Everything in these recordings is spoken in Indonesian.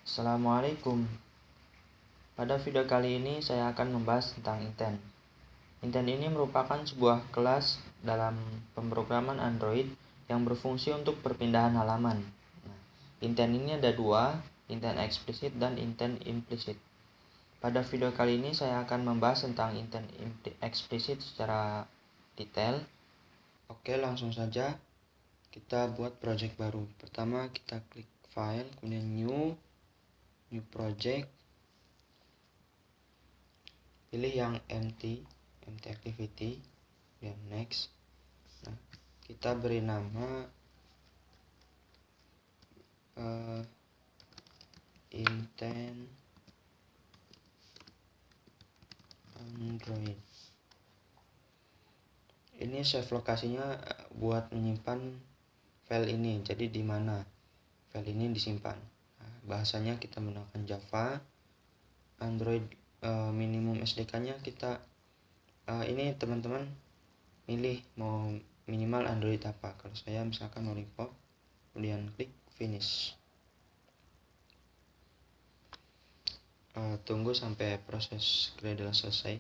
Assalamualaikum. Pada video kali ini saya akan membahas tentang intent. Intent ini merupakan sebuah kelas dalam pemrograman Android yang berfungsi untuk perpindahan halaman. Intent ini ada dua, intent eksplisit dan intent implisit. Pada video kali ini saya akan membahas tentang intent eksplisit secara detail. Oke, langsung saja kita buat project baru. Pertama kita klik file, kemudian new project. Pilih yang empty activity, dan next. Nah, kita beri nama intent Android. Ini save lokasinya buat menyimpan file ini. Jadi di mana file ini disimpan. Nah, bahasanya kita menggunakan Java. Android minimum SDK-nya kita ini teman-teman milih mau minimal Android apa. Kalau saya misalkan Lollipop, kemudian klik finish. Tunggu sampai proses Gradle selesai.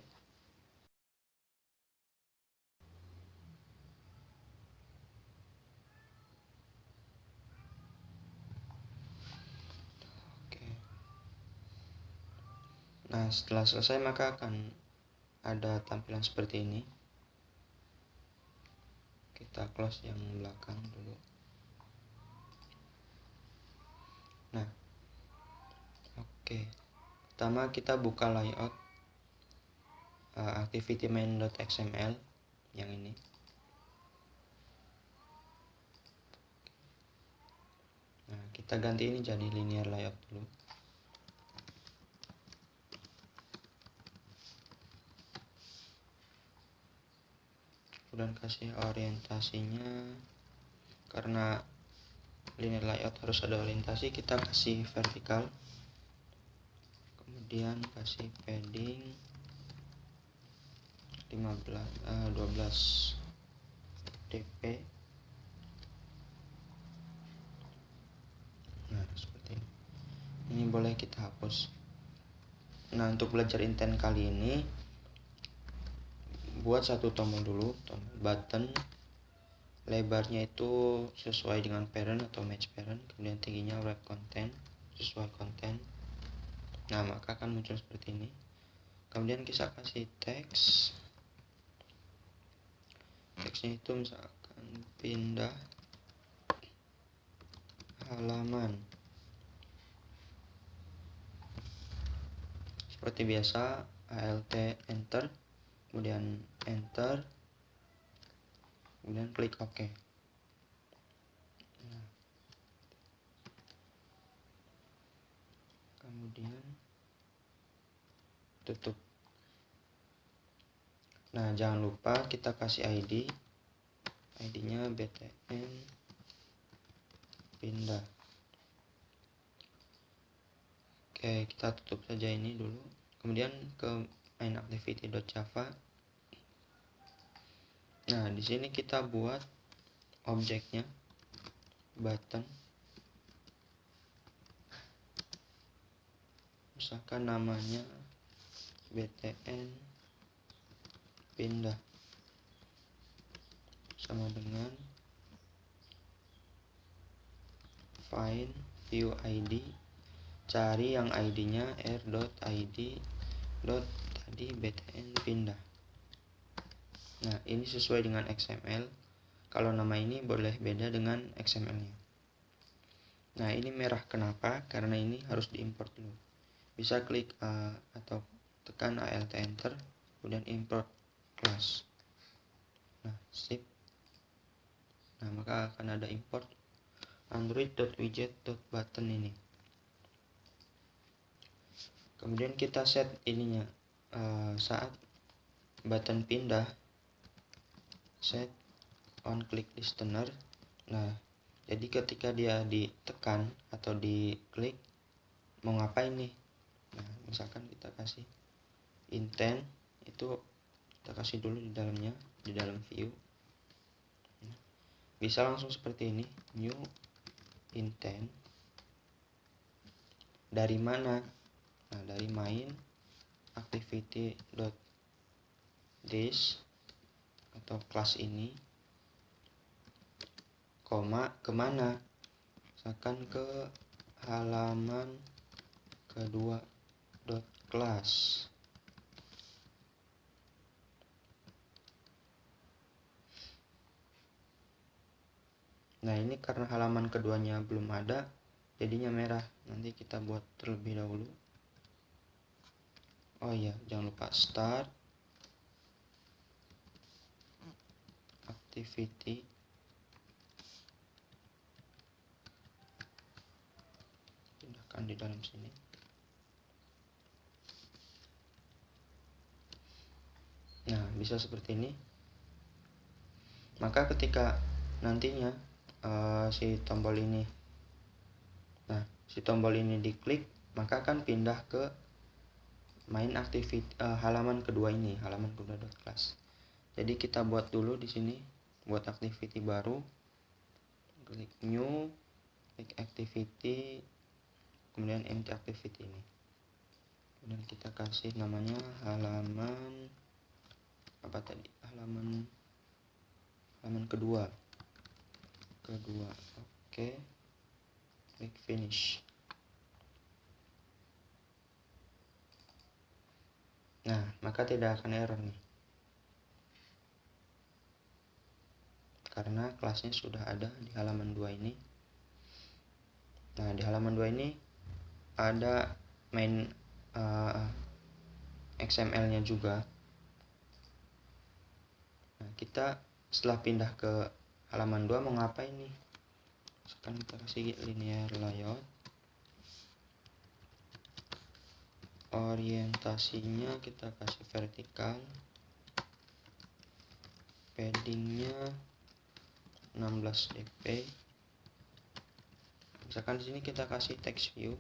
Oke. Nah, setelah selesai maka akan ada tampilan seperti ini. Kita close yang belakang dulu. Nah, oke. Pertama kita buka layout activity main.xml yang ini. Nah, kita ganti ini jadi linear layout dulu. Kemudian kasih orientasinya, karena linear layout harus ada orientasi, kita kasih vertikal. Kemudian kasih padding 12 dp. Nah, seperti ini. Ini boleh kita hapus. Nah, untuk belajar intent kali ini, buat satu tombol dulu, tombol button. Lebarnya itu sesuai dengan parent atau match parent. Kemudian tingginya wrap content, sesuai konten. Nah, maka akan muncul seperti ini. Kemudian kita kasih teks. Teksnya itu misalkan pindah halaman. Seperti biasa, alt enter, kemudian enter, kemudian klik OK. Nah, kemudian tutup. Nah, jangan lupa kita kasih ID-nya btn pindah. Oke, kita tutup saja ini dulu. Kemudian ke main activity.java. Nah, di sini kita buat objeknya button. Misalkan namanya btn pindah, sama dengan find view ID, cari yang ID-nya r.id tadi btn pindah. Nah, ini sesuai dengan XML. Kalau nama ini boleh beda dengan XML-nya. Nah, ini merah kenapa? Karena ini harus diimport dulu. Bisa klik atau tekan alt enter, kemudian import class. Nah, sip. Nah, maka akan ada import android.widget.button ini. Kemudian kita set ininya saat button pindah, set on click listener. Nah, jadi ketika dia ditekan atau diklik, mau ngapain nih? Nah, misalkan kita kasih intent, itu kita kasih dulu di dalamnya, di dalam view. Bisa langsung seperti ini, new intent. dari mana? Nah, dari main activity.this atau kelas ini, koma, kemana? Misalkan ke halaman kedua dot class. Nah, ini karena halaman keduanya belum ada, jadinya merah. Nanti kita buat terlebih dahulu. Oh iya, jangan lupa start activity. Pindahkan di dalam sini. Nah, bisa seperti ini. Maka ketika nantinya si tombol ini diklik, maka akan pindah ke main activity halaman kedua ini, halaman kedua .class. Jadi kita buat dulu di sini, buat activity baru, klik new, klik activity, kemudian empty activity ini. Kemudian kita kasih namanya halaman apa tadi? Halaman kedua. Oke. Klik finish. Nah, maka tidak akan error nih. Karena kelasnya sudah ada di halaman 2 ini. Nah, di halaman 2 ini ada main XML-nya juga. Nah, kita setelah pindah ke halaman 2 mau ngapain nih? Sekarang kita kasih linear layout. Orientasinya kita kasih vertikal. Paddingnya 16 dp. Misalkan di sini kita kasih text view,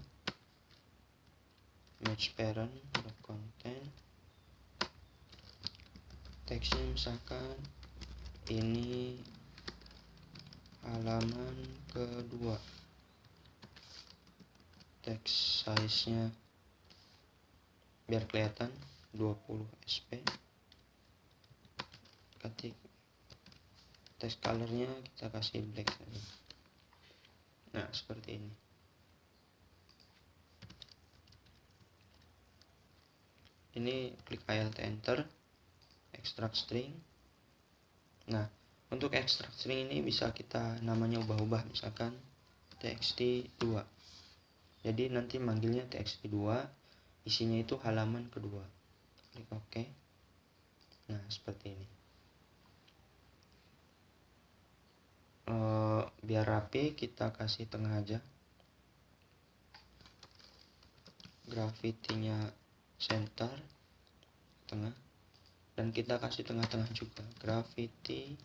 match parent, content. Teksnya misalkan ini halaman kedua. Text size-nya biar kelihatan 20 sp. Ketik text color-nya kita kasih black saja. Nah, seperti ini. Ini klik Alt Enter, extract string. Nah, untuk extract string ini bisa kita namanya ubah-ubah, misalkan txt2. Jadi nanti manggilnya txt2, isinya itu halaman kedua. Klik OK. Nah, seperti ini. Biar rapi, kita kasih tengah aja. Gravity-nya center, tengah. Dan kita kasih tengah-tengah juga. Gravity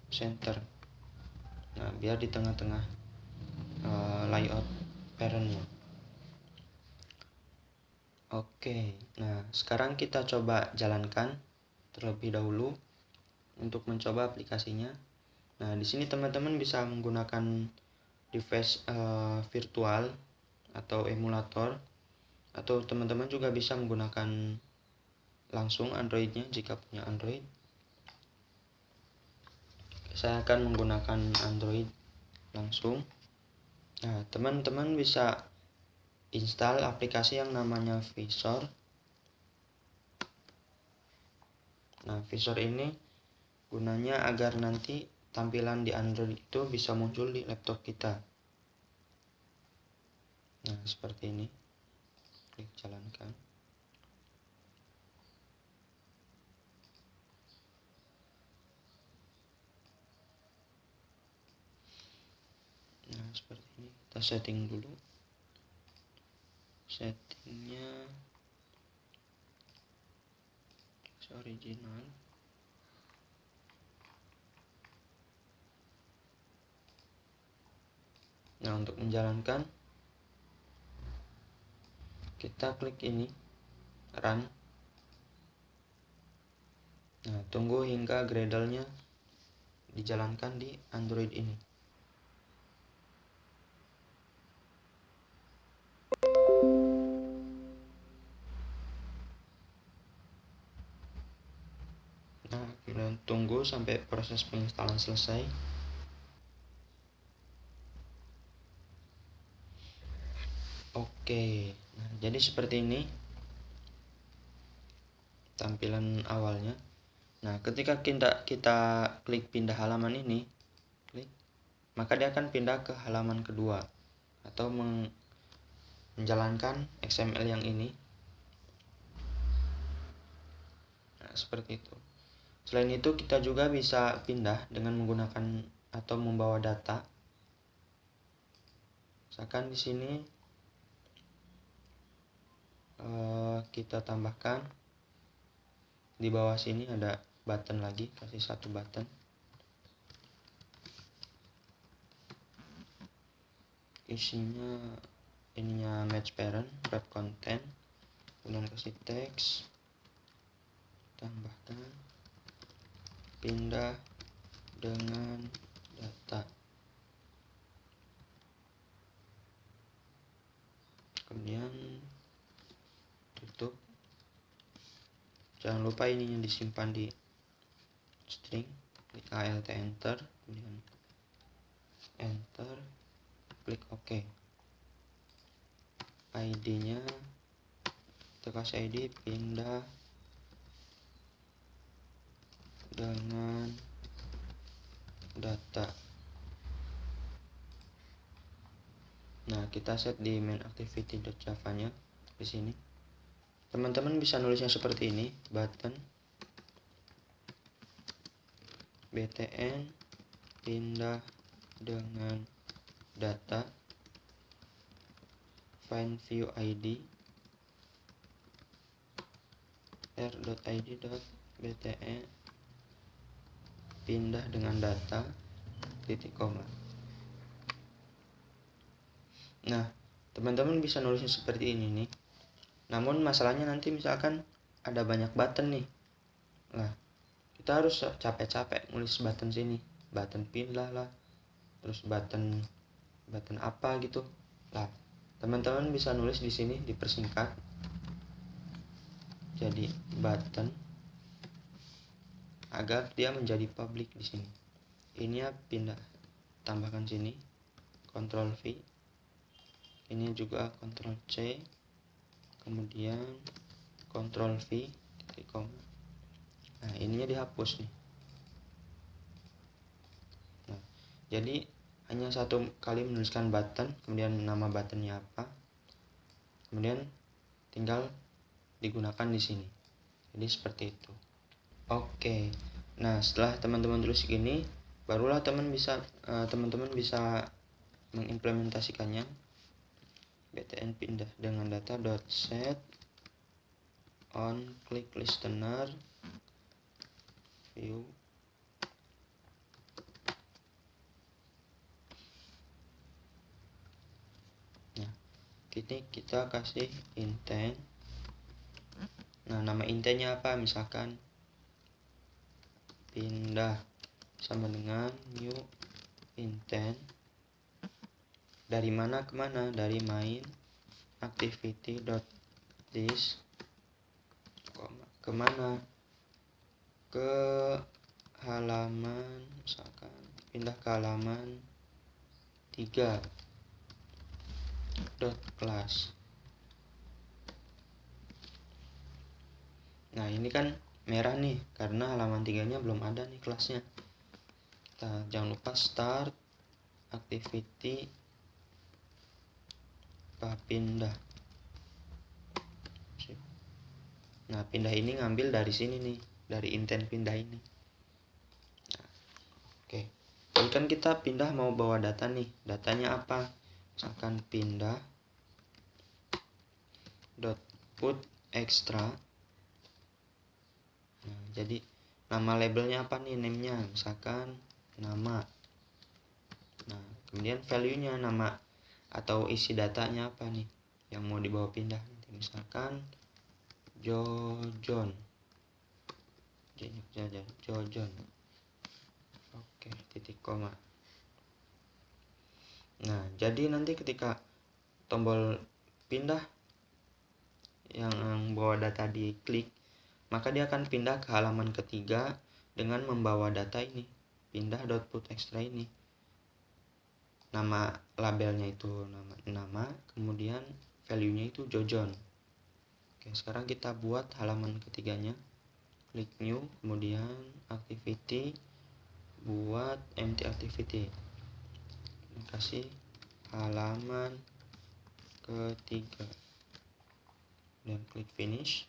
center. Nah, biar di tengah-tengah layout parentnya. Oke, nah sekarang kita coba jalankan terlebih dahulu untuk mencoba aplikasinya. Nah, di sini teman-teman bisa menggunakan device virtual atau emulator, atau teman-teman juga bisa menggunakan langsung Android-nya jika punya Android. Saya akan menggunakan Android langsung. Nah, teman-teman bisa install aplikasi yang namanya Visor. Nah, Visor ini gunanya agar nanti tampilan di Android itu bisa muncul di laptop kita. Nah, seperti ini. Klik jalankan. Nah, seperti ini. Kita setting dulu. Settingnya original. Nah, untuk menjalankan kita klik ini, run. Nah, tunggu hingga Gradle-nya dijalankan di Android ini. Nah, kita tunggu sampai proses penginstalan selesai. Oke, nah, jadi seperti ini tampilan awalnya. Nah, ketika kita klik pindah halaman ini, maka dia akan pindah ke halaman kedua atau menjalankan XML yang ini. Nah, seperti itu. Selain itu, kita juga bisa pindah dengan menggunakan atau membawa data. Misalkan di sini kita tambahkan di bawah sini ada button lagi, kasih satu button. Isinya ininya match parent, wrap content, kemudian kasih teks, tambahkan pindah dengan data, kemudian tutup. Jangan lupa ininya disimpan di string, klik alt enter, kemudian enter, klik OK. ID-nya kita kasih ID pindah dengan data. Nah, kita set di main activity.java-nya di sini. Teman-teman bisa nulisnya seperti ini, button btn pindah dengan data find view id r.id.btn pindah dengan data titik koma. Nah, teman-teman bisa nulisnya seperti ini nih. Namun masalahnya nanti misalkan ada banyak button nih. Nah, kita harus capek-capek nulis button sini, button pindah lah, terus button apa gitu. Lah, teman-teman bisa nulis di sini dipersingkat jadi button agar dia menjadi public di sini. Ini ya pindah, tambahkan sini, Ctrl V. Ini juga Ctrl C. Kemudian Ctrl V titik koma. Nah, ininya dihapus nih. Nah, jadi hanya satu kali menuliskan button, kemudian nama buttonnya apa, kemudian tinggal digunakan di sini. Jadi seperti itu. Oke. Nah, setelah teman-teman tulis gini, barulah teman-teman bisa mengimplementasikannya. btn pindah dengan data .set on click listener view kita kasih intent. Nah, nama intentnya apa? Misalkan pindah sama dengan new intent dari mana ke mana, dari main activity.this kemana, ke halaman, misalkan pindah ke halaman 3 class. Nah, ini kan merah nih karena halaman 3-nya belum ada nih kelasnya. Kita jangan lupa start activity pindah. Nah, pindah ini ngambil dari sini nih, dari intent pindah ini. Nah, oke. Jadi kan kita pindah mau bawa data nih. Datanya apa? Misalkan pindah put extra. Nah, jadi nama labelnya apa nih, name-nya? Misalkan nama. Nah, kemudian value-nya, nama atau isi datanya apa nih yang mau dibawa pindah. Misalkan Jojon. Oke, titik koma. Nah, jadi nanti ketika tombol pindah yang bawa data diklik, maka dia akan pindah ke halaman ketiga dengan membawa data ini, pindah.putExtra ini. Nama labelnya itu nama, kemudian value-nya itu Jojon. Oke, sekarang kita buat halaman ketiganya. Klik new, kemudian activity, buat empty activity. Kasih halaman ketiga. Dan klik finish.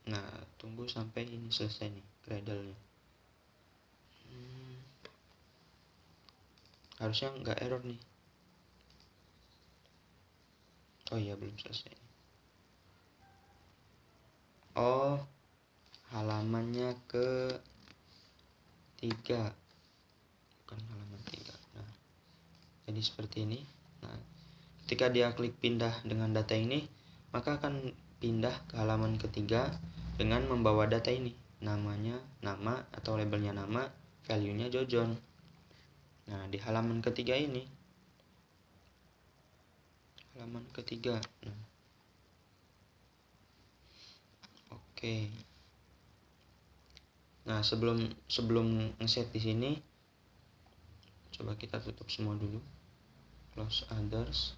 Nah, tunggu sampai ini selesai nih Gradle-nya. Harusnya nggak error nih. Oh iya, belum selesai. Oh, halamannya ke 3, bukan halaman 3. Nah, jadi seperti ini. Nah, ketika dia klik pindah dengan data ini, maka akan pindah ke halaman ketiga dengan membawa data ini, namanya nama atau labelnya nama, value-nya Jojon. Nah, di halaman ketiga ini, halaman ketiga. Nah, oke. Nah, sebelum ngeset di sini, coba kita tutup semua dulu. Close others.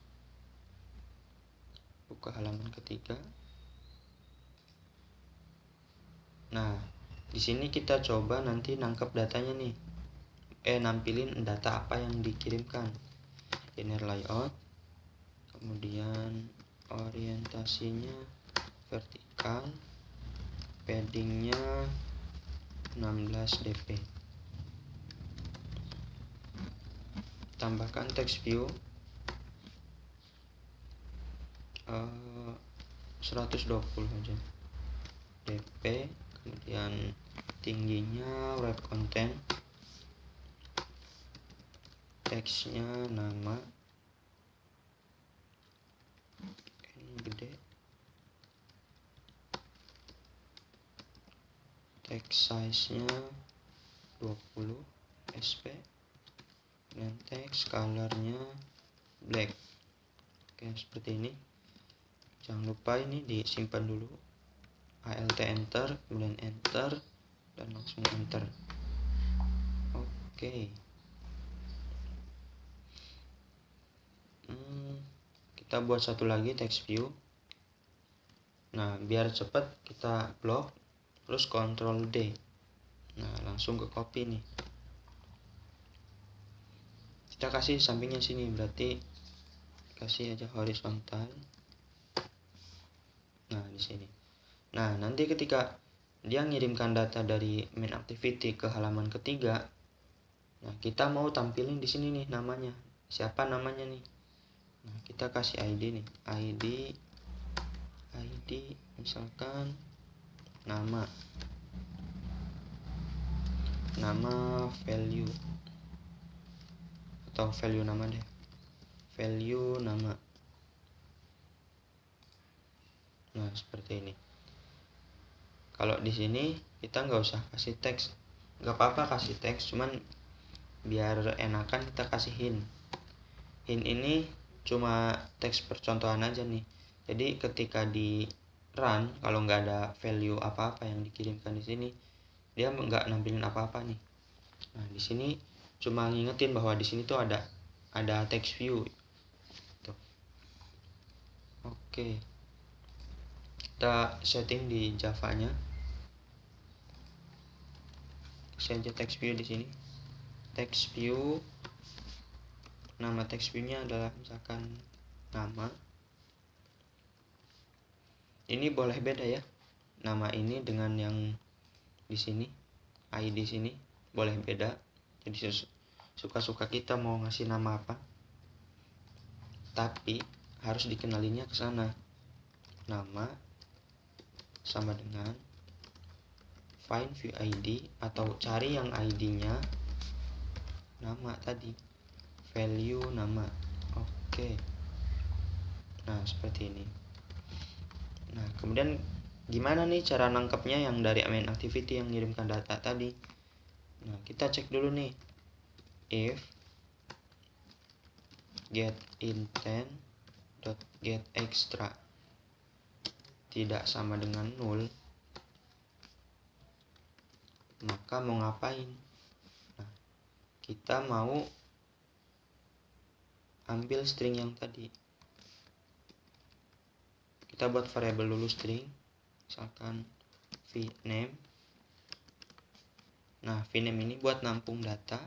Buka halaman ketiga. Nah, di sini kita coba nanti nangkep datanya nih. Nampilin data apa yang dikirimkan. Inner layout. Kemudian orientasinya vertikal. Paddingnya 16 dp. Tambahkan text view 120 aja dp. Kemudian tingginya wrap content, teksnya nama, ini gede, text size-nya 20 sp, dan text color-nya black. Oke, seperti ini. Jangan lupa ini disimpan dulu. Alt enter, kemudian enter, dan langsung enter. Oke. Kita buat satu lagi text view. Nah, biar cepat kita blok, terus Ctrl D. Nah, langsung ke copy nih. Kita kasih sampingnya sini, berarti kasih aja horizontal. Nah, di sini. Nah, nanti ketika dia ngirimkan data dari main activity ke halaman ketiga, nah kita mau tampilin di sini nih namanya. Siapa namanya nih? Nah, kita kasih ID nih. ID misalkan nama value, atau value nama deh. Value nama. Nah, seperti ini. Kalau di sini kita nggak usah kasih teks, nggak apa-apa kasih teks, cuman biar enakan kita kasih hint. Hint ini cuma teks percontohan aja nih. Jadi ketika di run, kalau nggak ada value apa-apa yang dikirimkan di sini, dia nggak nampilin apa-apa nih. Nah, di sini cuma ngingetin bahwa di sini tuh ada text view. Tuh. Oke. Kita setting di Java-nya. Kasih aja text view di sini. Text view, nama text view-nya adalah misalkan nama. Ini boleh beda ya. Nama ini dengan yang di sini, ID sini boleh beda. Jadi suka-suka kita mau ngasih nama apa. Tapi harus dikenalinnya ke sana. Nama sama dengan find view ID, atau cari yang ID-nya nama tadi, value nama. Oke. Nah, seperti ini. Nah, kemudian gimana nih cara nangkepnya yang dari main activity yang ngirimkan data tadi? Nah, kita cek dulu nih. If get intent dot get extra tidak sama dengan 0, maka mau ngapain? Nah, kita mau ambil string yang tadi. Kita buat variabel dulu string, misalkan vname. Nah, vname ini buat nampung data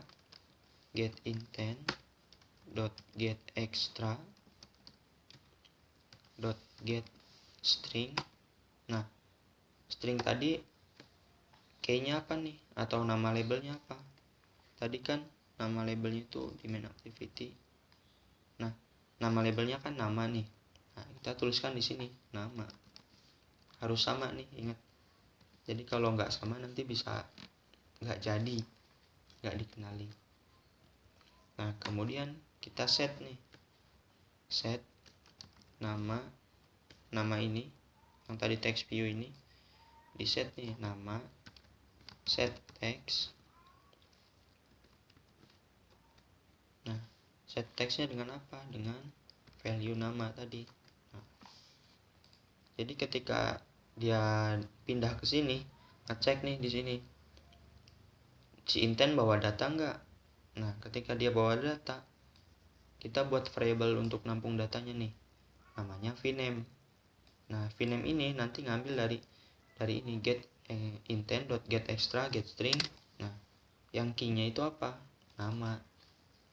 get intent dot get extra dot get string. Nah, string tadi key-nya apa nih, atau nama labelnya apa? Tadi kan nama labelnya itu di main activity. Nah, nama labelnya kan nama nih. Nah, kita tuliskan di sini nama. Harus sama nih, ingat. Jadi kalau nggak sama nanti bisa nggak jadi, nggak dikenali. Nah, kemudian kita set nih, set nama ini yang tadi text view ini di set nih, nama set text. Nah, set textnya dengan apa? Dengan value nama tadi. Nah, jadi ketika dia pindah ke sini, ngecek nih di sini si intent bawa data enggak. Nah, ketika dia bawa data, kita buat variable untuk nampung datanya nih, namanya vname. Nah, vname ini nanti ngambil dari ini get intent dot get extra get string. Nah, yang key-nya itu apa? Nama.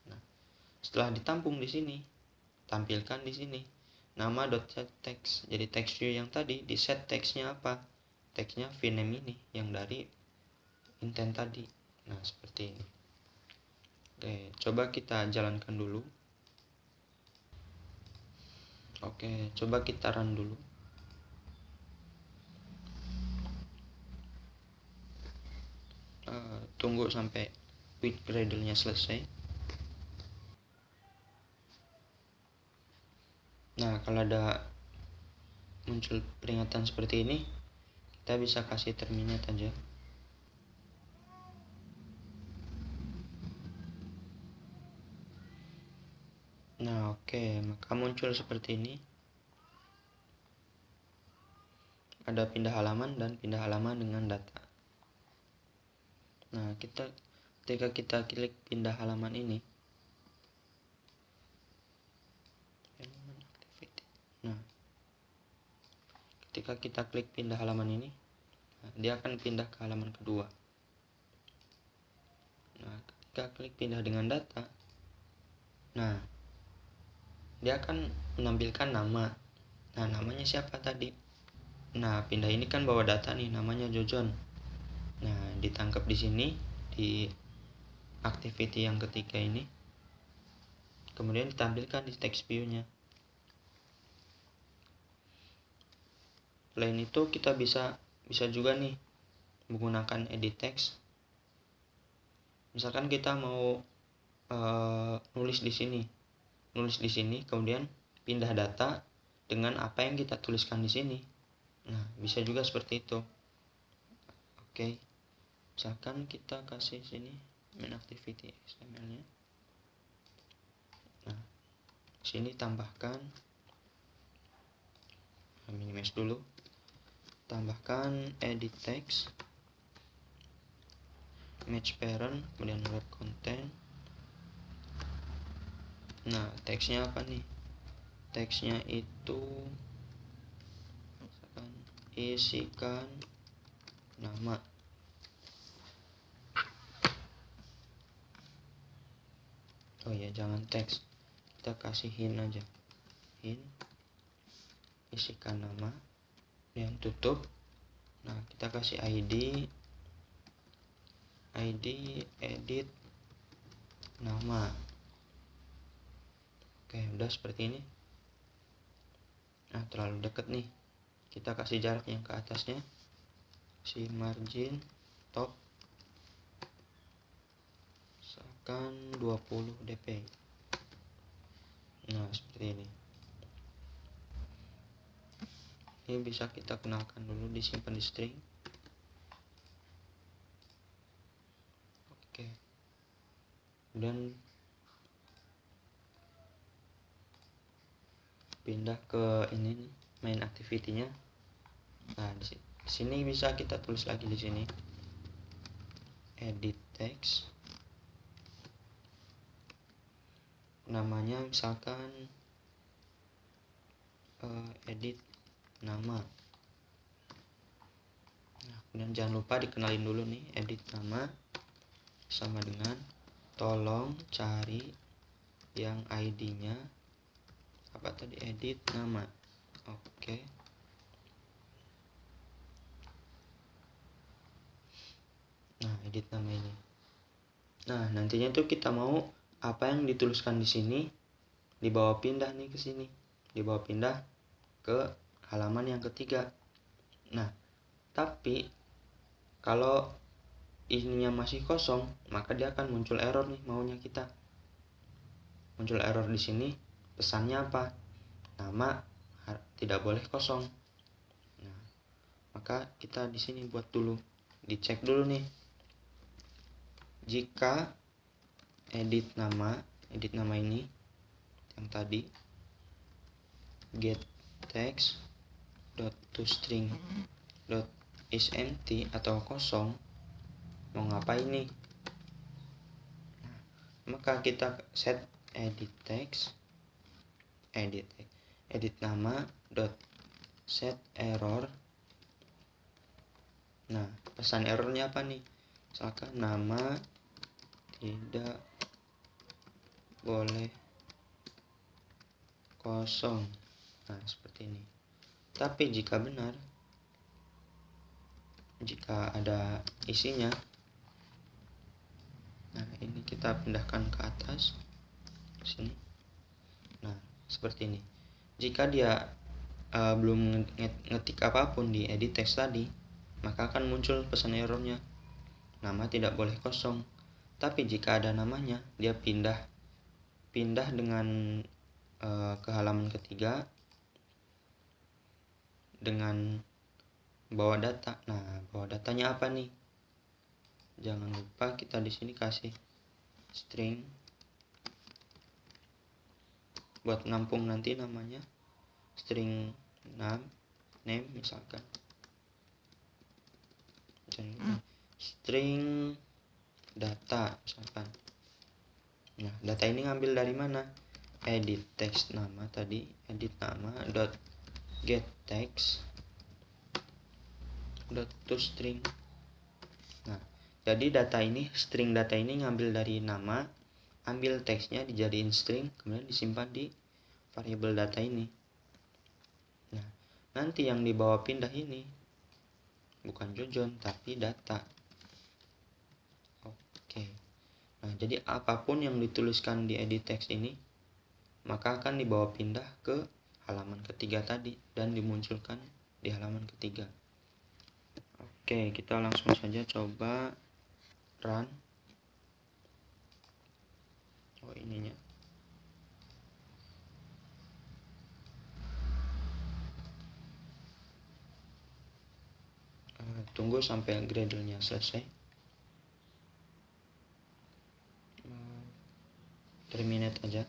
Nah, setelah ditampung di sini, tampilkan di sini nama dot set text. Jadi text view yang tadi di set textnya apa? Textnya vname ini yang dari intent tadi. Nah, seperti ini. Oke, coba kita jalankan dulu. Oke, coba kita run dulu. Tunggu sampai with Gradle-nya selesai. Nah, kalau ada muncul peringatan seperti ini, kita bisa kasih terminate aja. Nah, oke, maka muncul seperti ini. Ada pindah halaman dan pindah halaman dengan data. Nah, ketika kita klik pindah halaman ini, nah, ketika kita klik pindah halaman ini, nah, dia akan pindah ke halaman kedua. Nah, ketika klik pindah dengan data, nah, dia akan menampilkan nama. Nah, namanya siapa tadi? Nah, pindah ini kan bawa data nih, namanya Jojon. Nah, ditangkap di sini di activity yang ketiga ini. Kemudian ditampilkan di text view-nya. Selain itu kita bisa juga nih menggunakan edit text. Misalkan kita mau nulis di sini, kemudian pindah data dengan apa yang kita tuliskan di sini. Nah, bisa juga seperti itu. Oke, misalkan kita kasih sini main activity XML-nya. Nah, sini tambahkan, minimize dulu, tambahkan edit text, match parent, kemudian wrap content. Nah, teksnya apa nih? Teksnya itu misalkan isikan nama. Oh ya, jangan teks, kita kasih hint aja, hint, isikan nama, yang tutup. Nah, kita kasih ID edit nama. Oke, udah seperti ini. Nah, terlalu dekat nih, kita kasih jarak yang ke atasnya, si margin top misalkan 20 dp. Nah, seperti ini. Ini bisa kita kenalkan dulu, disimpan di string. Oke, dan pindah ke ini nih, main activity-nya. Nah, di sini bisa kita tulis lagi di sini edit text, namanya misalkan edit nama. Nah, kemudian jangan lupa dikenalin dulu nih, edit nama sama dengan tolong cari yang ID-nya apa tadi, edit nama. Oke. Nah, edit nama ini. Nah, nantinya tuh kita mau apa yang dituliskan di sini dibawa pindah nih ke sini, dibawa pindah ke halaman yang ketiga. Nah, tapi kalau ininya masih kosong, maka dia akan muncul error nih, maunya kita. Muncul error di sini, pesannya apa? Nama tidak boleh kosong. Nah, maka kita di sini buat dulu, dicek dulu nih. Jika edit nama ini yang tadi get text .toString is empty atau kosong, mau ngapain nih? Maka kita set edit text, edit nama set error. Nah, pesan errornya apa nih? Misalkan nama tidak boleh kosong. Nah, seperti ini. Tapi jika benar, jika ada isinya, nah ini kita pindahkan ke atas sini. Nah, seperti ini. Jika dia belum ngetik apapun di edit text tadi, maka akan muncul pesan errornya, nama tidak boleh kosong. Tapi jika ada namanya, dia pindah dengan ke halaman ketiga dengan bawa data. Nah, bawa datanya apa nih? Jangan lupa kita di sini kasih string buat nampung nanti namanya, string name misalkan. String data misalkan. Nah, data ini ngambil dari mana? Edit text nama tadi, edit nama get text .toString. Nah, jadi string data ini ngambil dari nama, ambil teksnya dijadiin string, kemudian disimpan di variabel data ini. Nah, nanti yang dibawa pindah ini bukan Jojon tapi data. Oke. Nah, jadi apapun yang dituliskan di edit text ini maka akan dibawa pindah ke halaman ketiga tadi dan dimunculkan di halaman ketiga. Oke, kita langsung saja coba run. Oh, ininya. Tunggu sampai Gradle-nya selesai. Terminate aja.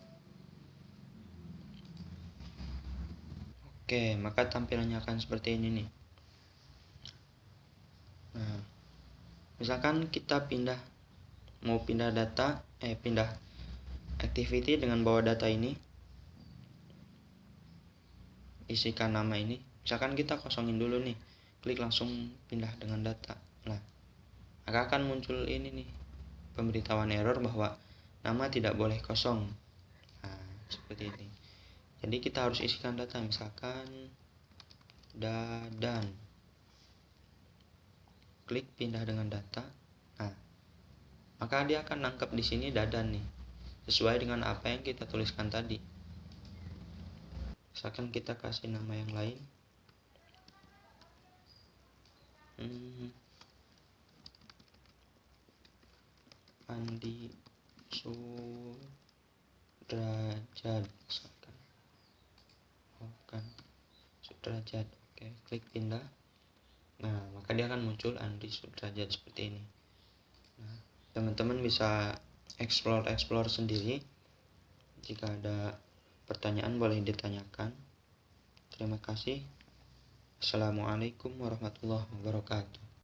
Oke, maka tampilannya akan seperti ini nih. Nah, misalkan kita mau pindah data, pindah activity dengan bawa data ini, isikan nama ini. Misalkan kita kosongin dulu nih, klik langsung pindah dengan data. Nah, maka akan muncul ini nih, pemberitahuan error bahwa nama tidak boleh kosong. Nah, seperti ini. Jadi kita harus isikan data, misalkan Dadan. Klik pindah dengan data. Nah, maka dia akan nangkep di sini Dadan nih, sesuai dengan apa yang kita tuliskan tadi. Misalkan kita kasih nama yang lain. Andi Sudrajat misalkan. Bukan Sudrajat. Oke, klik pindah. Nah, maka dia akan muncul Andi Sudrajat seperti ini. Nah, teman-teman bisa explore sendiri. Jika ada pertanyaan boleh ditanyakan. Terima kasih. Assalamualaikum warahmatullahi wabarakatuh.